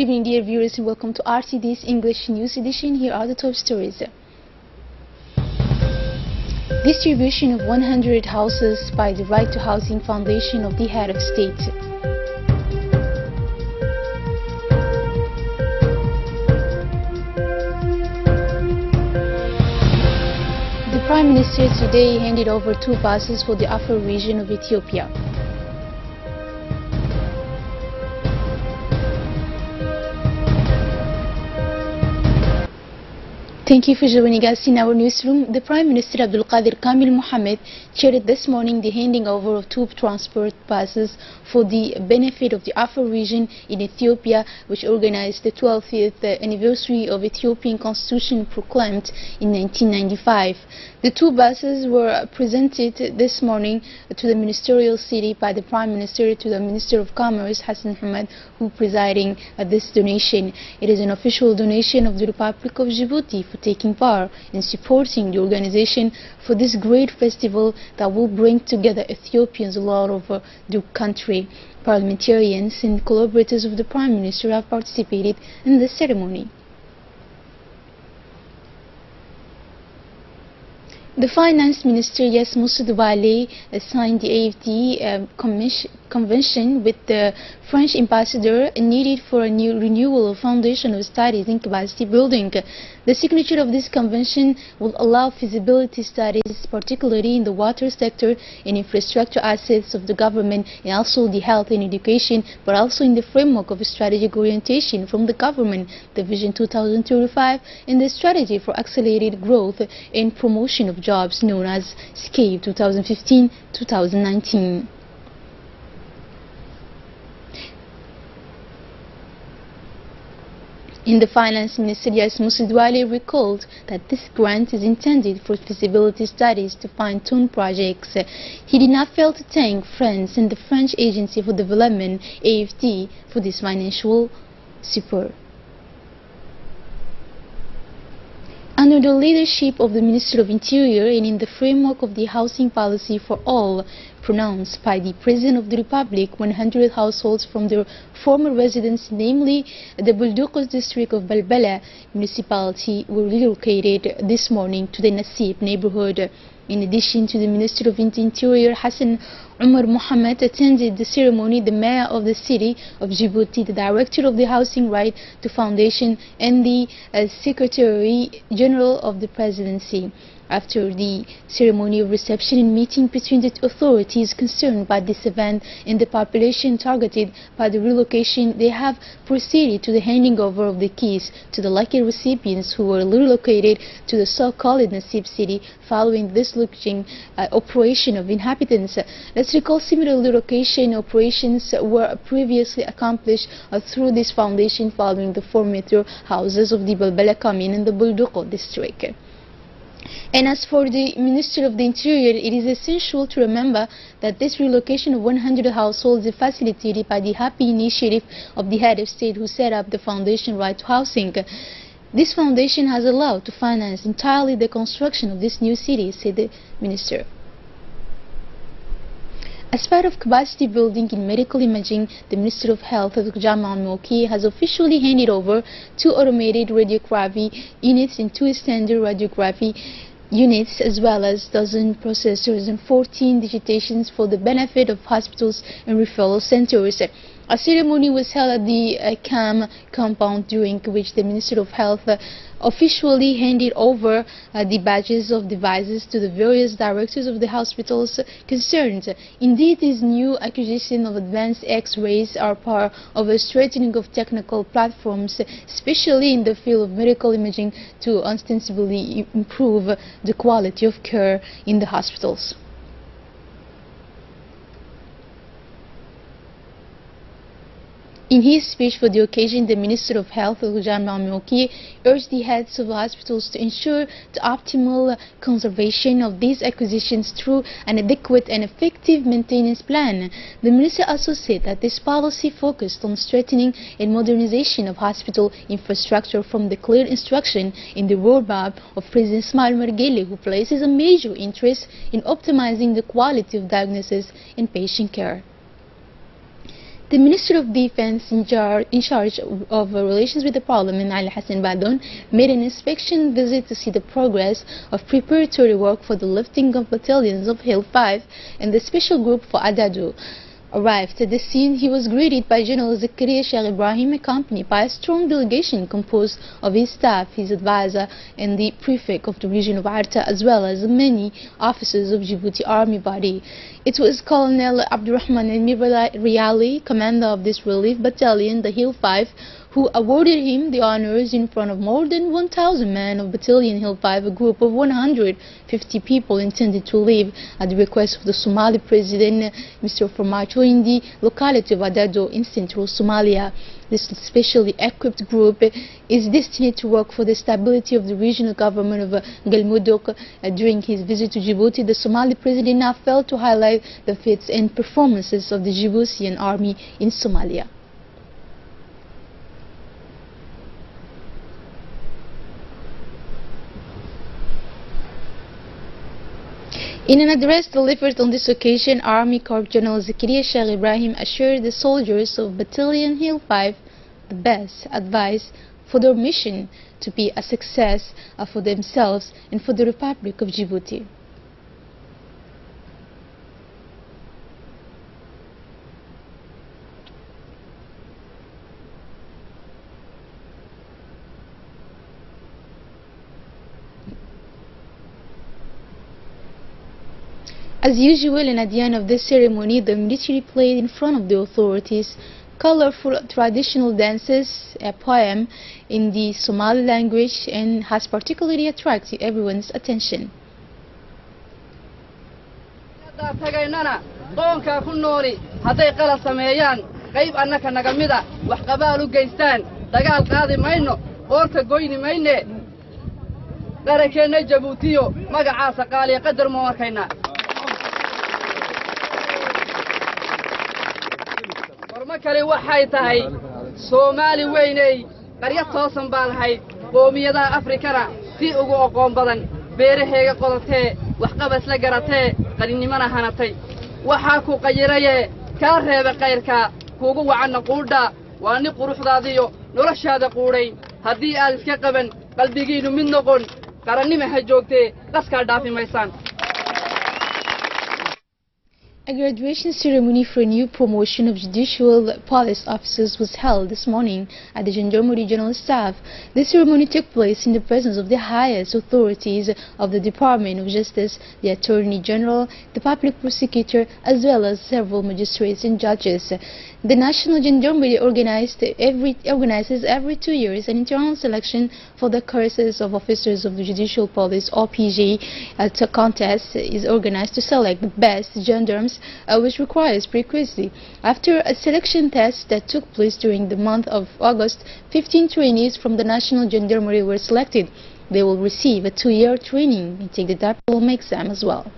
evening, dear viewers, and welcome to RTD's English News Edition. Here are the top stories. Distribution of 100 houses by the Right to Housing Foundation of the Head of State. The Prime Minister today handed over 2 buses for the Afar region of Ethiopia. Thank you for joining us in our newsroom. The Prime Minister Abdul Qadir Kamil Mohammed chaired this morning the handing over of 2 transport buses for the benefit of the Afar region in Ethiopia, which organized the 12th anniversary of Ethiopian Constitution proclaimed in 1995. The 2 buses were presented this morning to the ministerial city by the Prime Minister to the Minister of Commerce Hassan Hamad, who presiding at this donation. It is an official donation of the Republic of Djibouti for taking part in supporting the organization for this great festival that will bring together Ethiopians all over the country. Parliamentarians and collaborators of the Prime Minister have participated in this ceremony. The Finance Minister, Yes Moussoudouale, signed the AFD convention with the French ambassador needed for a new renewal of foundation of studies in capacity building. The signature of this convention will allow feasibility studies, particularly in the water sector and infrastructure assets of the government, and also the health and education, but also in the framework of a strategic orientation from the government, the Vision 2035, and the strategy for accelerated growth and promotion of jobs known as SCAPE 2015-2019. In the Finance Minister, Yes Moussoudouale recalled that this grant is intended for feasibility studies to fine-tune projects. He did not fail to thank France and the French Agency for Development, AFD, for this financial support. Under the leadership of the Minister of Interior and in the framework of the housing policy for all pronounced by the President of the Republic, 100 households from their former residence, namely the Buldukos district of Balbala municipality, were relocated this morning to the Nasib neighborhood. In addition to the Minister of Interior, Hassan Umar Mohammed attended the ceremony. The Mayor of the city of Djibouti, the Director of the Housing Right to Foundation, and the Secretary General of the Presidency. After the ceremony of reception and meeting between the authorities concerned by this event and the population targeted by the relocation, they have proceeded to the handing over of the keys to the lucky recipients who were relocated to the so-called Nasib city following this looking operation of inhabitants. Let's recall similar relocation operations were previously accomplished through this foundation following the 4 metro houses of the Balbala commune in the Bulduko district. And as for the Minister of the Interior, it is essential to remember that this relocation of 100 households is facilitated by the happy initiative of the Head of State who set up the Foundation Right to Housing. This foundation has allowed to finance entirely the construction of this new city, said the Minister. As part of capacity building in medical imaging, the Minister of Health, Jamal Moki, has officially handed over 2 automated radiography units and 2 standard radiography units, as well as dozen processors and 14 digitations for the benefit of hospitals and referral centers. A ceremony was held at the CAM compound, during which the Minister of Health officially handed over the badges of devices to the various directors of the hospitals concerned. Indeed, this new acquisition of advanced X-rays are part of a strengthening of technical platforms, especially in the field of medical imaging, to ostensibly improve the quality of care in the hospitals. In his speech for the occasion, the Minister of Health, Jamal Moki, urged the heads of hospitals to ensure the optimal conservation of these acquisitions through an adequate and effective maintenance plan. The Minister also said that this policy focused on strengthening and modernization of hospital infrastructure from the clear instruction in the roadmap of President Ismail Margele, who places a major interest in optimizing the quality of diagnosis and patient care. The Minister of Defense in charge of relations with the Parliament, Ali Hassan Badon, made an inspection visit to see the progress of preparatory work for the lifting of battalions of Hill 5 and the special group for Adadu. Arrived at the scene, he was greeted by General Zakaria Sheikh Ibrahim, accompanied by a strong delegation composed of his staff, his advisor, and the prefect of the region of Arta, as well as many officers of Djibouti Army body. It was Colonel Abdurrahman Riali, commander of this relief battalion, the Hill 5, who awarded him the honors in front of more than 1,000 men of Battalion Hill 5, a group of 150 people intended to live at the request of the Somali President, Mr. Formaggio, in the locality of Adado in central Somalia. This specially equipped group is destined to work for the stability of the regional government of Galmudug. During his visit to Djibouti, the Somali President now failed to highlight the feats and performances of the Djiboutian army in Somalia. In an address delivered on this occasion, Army Corps General Zakaria Sheikh Ibrahim assured the soldiers of Battalion Hill 5 the best advice for their mission to be a success for themselves and for the Republic of Djibouti. As usual, and at the end of this ceremony, the military played in front of the authorities colorful traditional dances, a poem in the Somali language, and has particularly attracted everyone's attention. kale waxay tahay Soomaali weynay qaryad toosan baalahay qoomiyada Afrikana si ugu aqoon badan beeraheega qodatee wax qabas la garatee qalinimana hanatay waxa ku qayiraye ka reeba qayrka kuugu wacan quudha waani quruxdaadiyo noloshaada quuray hadii aad iska qaban qalbigiinu mid noqon qarannimo ha joogtee qaska dhaafimaysan. A graduation ceremony for a new promotion of judicial police officers was held this morning at the Gendarmerie General Staff. The ceremony took place in the presence of the highest authorities of the Department of Justice, the Attorney General, the Public Prosecutor, as well as several magistrates and judges. The National Gendarmerie organizes every 2 years an internal selection for the courses of officers of the Judicial Police, OPG. A contest is organized to select the best gendarmes, which requires prerequisite. After a selection test that took place during the month of August, 15 trainees from the National Gendarmerie were selected. They will receive a 2-year training and take the diploma exam as well.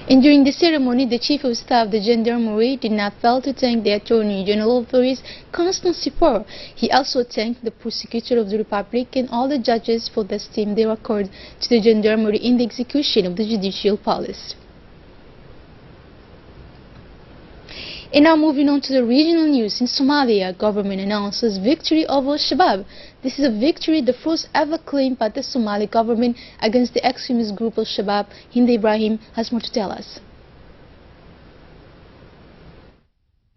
And during the ceremony, the Chief of Staff of the Gendarmerie did not fail to thank the Attorney General for his constant support. He also thanked the Prosecutor of the Republic and all the judges for the esteem they accord to the Gendarmerie in the execution of the judicial policy. And now moving on to the regional news. In Somalia, government announces victory over Al-Shabaab. This is a victory, the first ever claimed by the Somali government against the extremist group Al-Shabaab. Hinda Ibrahim has more to tell us.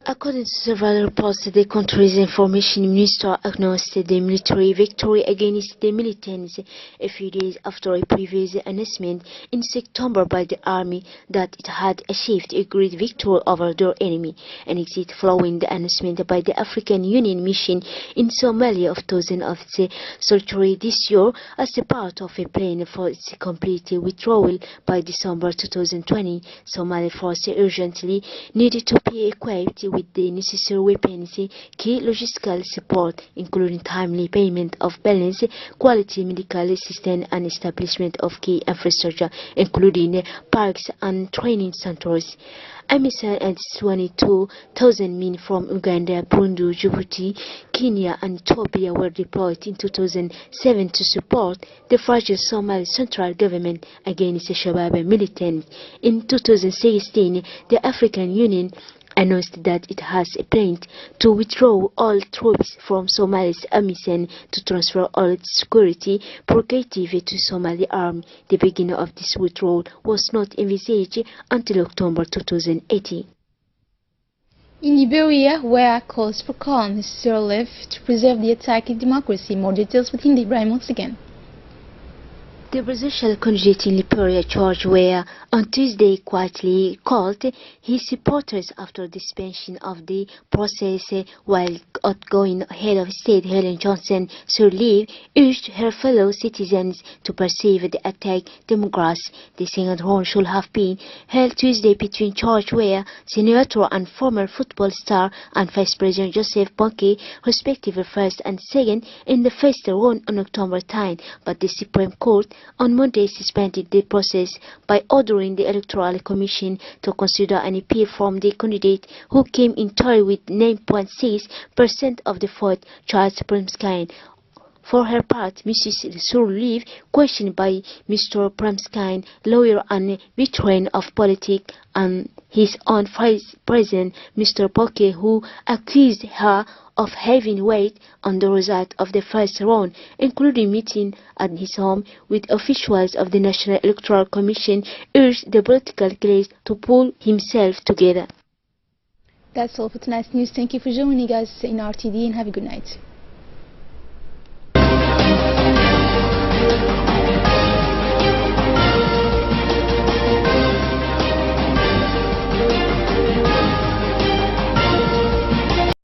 According to several reports, the country's information minister announced the military victory against the militants a few days after a previous announcement in September by the army that it had achieved a great victory over their enemy, and exit following the announcement by the African Union mission in Somalia of thousands of the soldiers this year as a part of a plan for its complete withdrawal by December 2020. Somali forces urgently needed to be equipped with the necessary weapons, key logistical support, including timely payment of balance, quality medical assistance, and establishment of key infrastructure, including parks and training centers. AMISOM and 22,000 men from Uganda, Burundi, Djibouti, Kenya, and Ethiopia were deployed in 2007 to support the fragile Somali central government against the Shabab militants. In 2016, the African Union announced that it has a plan to withdraw all troops from Somalia's AMISOM to transfer all its security prerogative to Somali army. The beginning of this withdrawal was not envisaged until October 2018. In Liberia, where calls for calm is still left to preserve the attacking democracy. More details with Hindi Ibrahim once again. The presidential candidate in Liberia, George Weah, on Tuesday quietly called his supporters after the suspension of the process, while outgoing head of state Helen Johnson Sirleaf urged her fellow citizens to perceive the attack democracy. The second round should have been held Tuesday between George Weah, senator and former football star, and Vice President Joseph Boakai, respectively first and second, in the first round on October 10, but the Supreme Court on Monday suspended the process by ordering the Electoral Commission to consider an appeal from the candidate who came in third with 9.6% of the vote, Charles Premskine. For her part, Mrs. Sirleaf, questioned by Mr. Premskine, lawyer and veteran of politics, and his own Vice President, Mr. Boakai, who accused her of having weighed on the result of the first round, including meeting at his home with officials of the National Electoral Commission, urged the political class to pull himself together. That's all for tonight's news. Thank you for joining us in RTD and have a good night.